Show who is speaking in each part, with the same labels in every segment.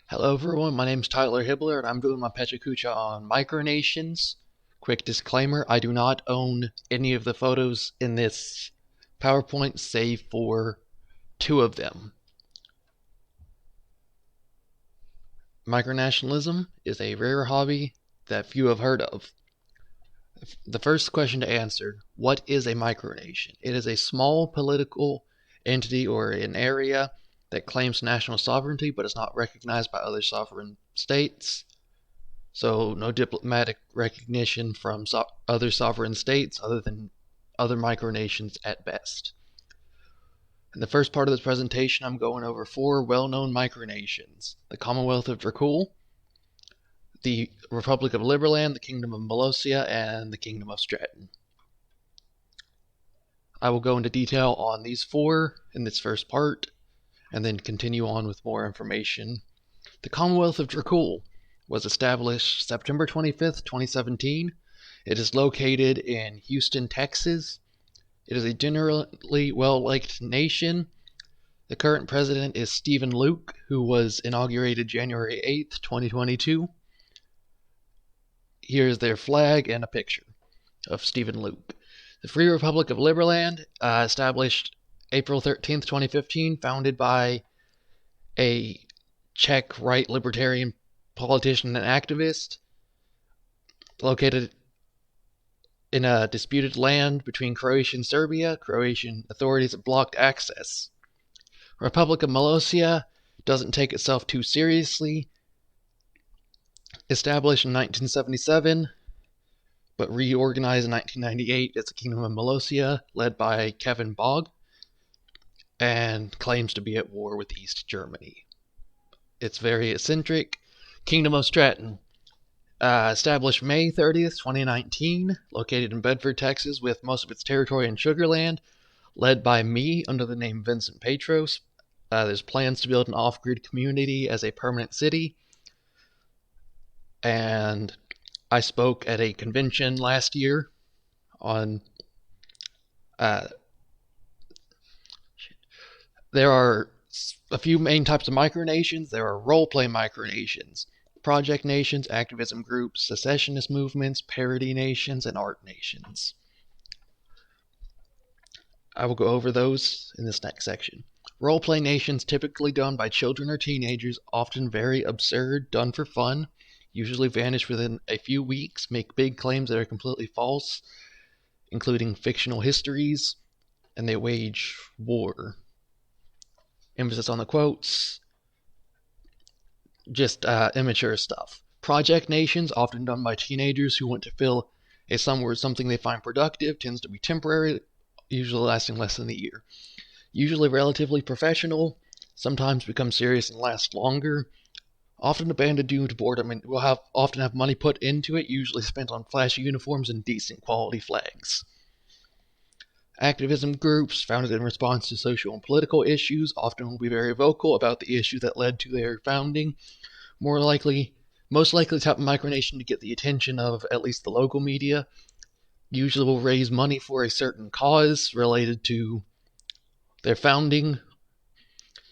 Speaker 1: Hello everyone, my name is Tyler Hibler and I'm doing my Pecha Kucha on Micronations. Quick disclaimer, I do not own any of the photos in this PowerPoint save for two of them. Micronationalism is a rare hobby that few have heard of. The first question to answer, what is a micronation? It is a small political entity or an area that claims national sovereignty but is not recognized by other sovereign states. So no diplomatic recognition from other sovereign states other than other micronations at best. In the first part of this presentation, I'm going over four well-known micronations: the Commonwealth of Dracul, the Republic of Liberland, the Kingdom of Molossia, and the Kingdom of Stratton. I will go into detail on these four in this first part, and then continue on with more information. The Commonwealth of Dracul was established September 25th, 2017. It is located in Houston, Texas. It is a generally well-liked nation. The current president is Stephen Luke, who was inaugurated January 8th, 2022. Here is their flag and a picture of Stephen Luke. The Free Republic of Liberland, established April 13th, 2015, founded by a Czech right libertarian politician and activist, located in a disputed land between Croatia and Serbia. Croatian authorities have blocked access. Republic of Molossia doesn't take itself too seriously. Established in 1977, but reorganized in 1998 as the Kingdom of Molossia, led by Kevin Bog, and claims to be at war with East Germany. It's very eccentric. Kingdom of Stratton, established May 30th, 2019, located in Bedford, Texas, with most of its territory in Sugarland, led by me under the name Vincent Petros. There's plans to build an off-grid community as a permanent city, and I spoke at a convention last year on there are a few main types of micronations. There are role-play micronations, project nations, activism groups, secessionist movements, parody nations, and art nations. I will go over those in this next section. Role-play nations typically done by children or teenagers, often very absurd, done for fun, usually vanish within a few weeks, make big claims that are completely false, including fictional histories, and they wage war. Emphasis on the quotes. Just immature stuff. Project nations, often done by teenagers who want to fill a summer with something they find productive, tends to be temporary, usually lasting less than a year. Usually relatively professional, sometimes become serious and last longer. Often abandoned due to boredom and will often have money put into it, usually spent on flashy uniforms and decent quality flags. Activism groups, founded in response to social and political issues, often will be very vocal about the issue that led to their founding. Most likely the type of micronation to get the attention of at least the local media. Usually will raise money for a certain cause related to their founding.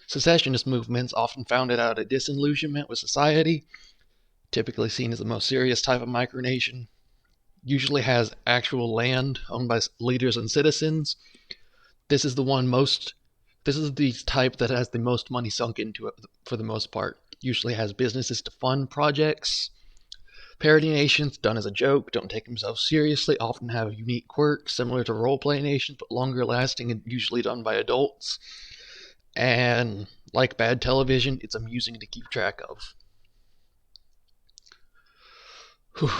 Speaker 1: Secessionist movements, often founded out of disillusionment with society, typically seen as the most serious type of micronation. Usually has actual land owned by leaders and citizens. This is the type that has the most money sunk into it for the most part. Usually has businesses to fund projects. Parody nations, done as a joke, don't take themselves seriously, often have unique quirks similar to role-play nations, but longer lasting and usually done by adults. And like bad television, it's amusing to keep track of. Whew.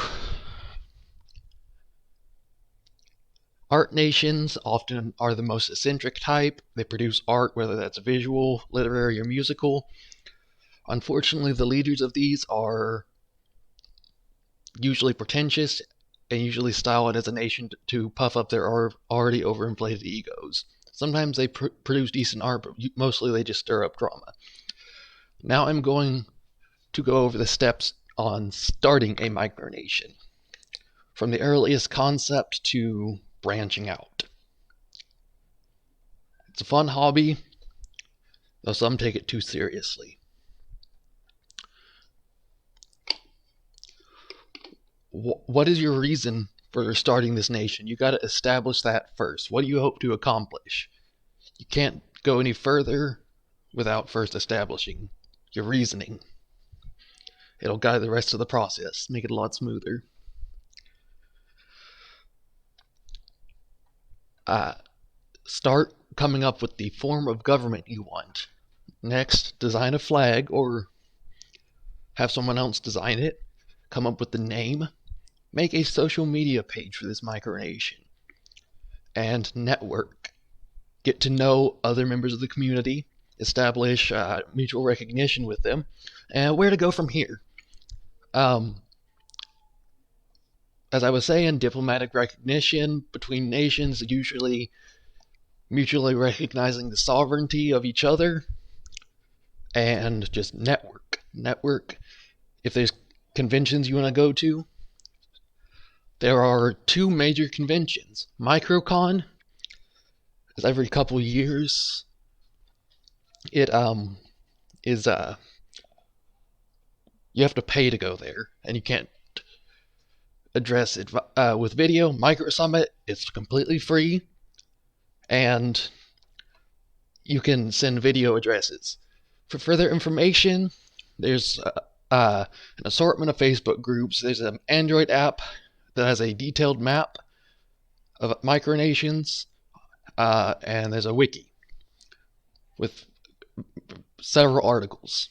Speaker 1: Art nations often are the most eccentric type. They produce art, whether that's visual, literary, or musical. Unfortunately, the leaders of these are usually pretentious and usually style it as a nation to puff up their already overinflated egos. Sometimes they produce decent art, but mostly they just stir up drama. Now I'm going to go over the steps on starting a micronation, from the earliest concept to branching out. It's a fun hobby, though some take it too seriously. what is your reason for starting this nation? You got to establish that first. What do you hope to accomplish? You can't go any further without first establishing your reasoning. It'll guide the rest of the process, make it a lot smoother. Start coming up with the form of government you want. Next, design a flag or have someone else design it. Come up with the name. Make a social media page for this micronation. And network. Get to know other members of the community. Establish mutual recognition with them. And where to go from here. As I was saying, diplomatic recognition between nations, usually mutually recognizing the sovereignty of each other, and just network. If there's conventions you want to go to, there are two major conventions. Microcon is every couple years. It is you have to pay to go there, and you can't address it with video. Micro Summit, it's completely free, and you can send video addresses. For further information, there's an assortment of Facebook groups. There's an Android app that has a detailed map of micronations, and there's a wiki with several articles.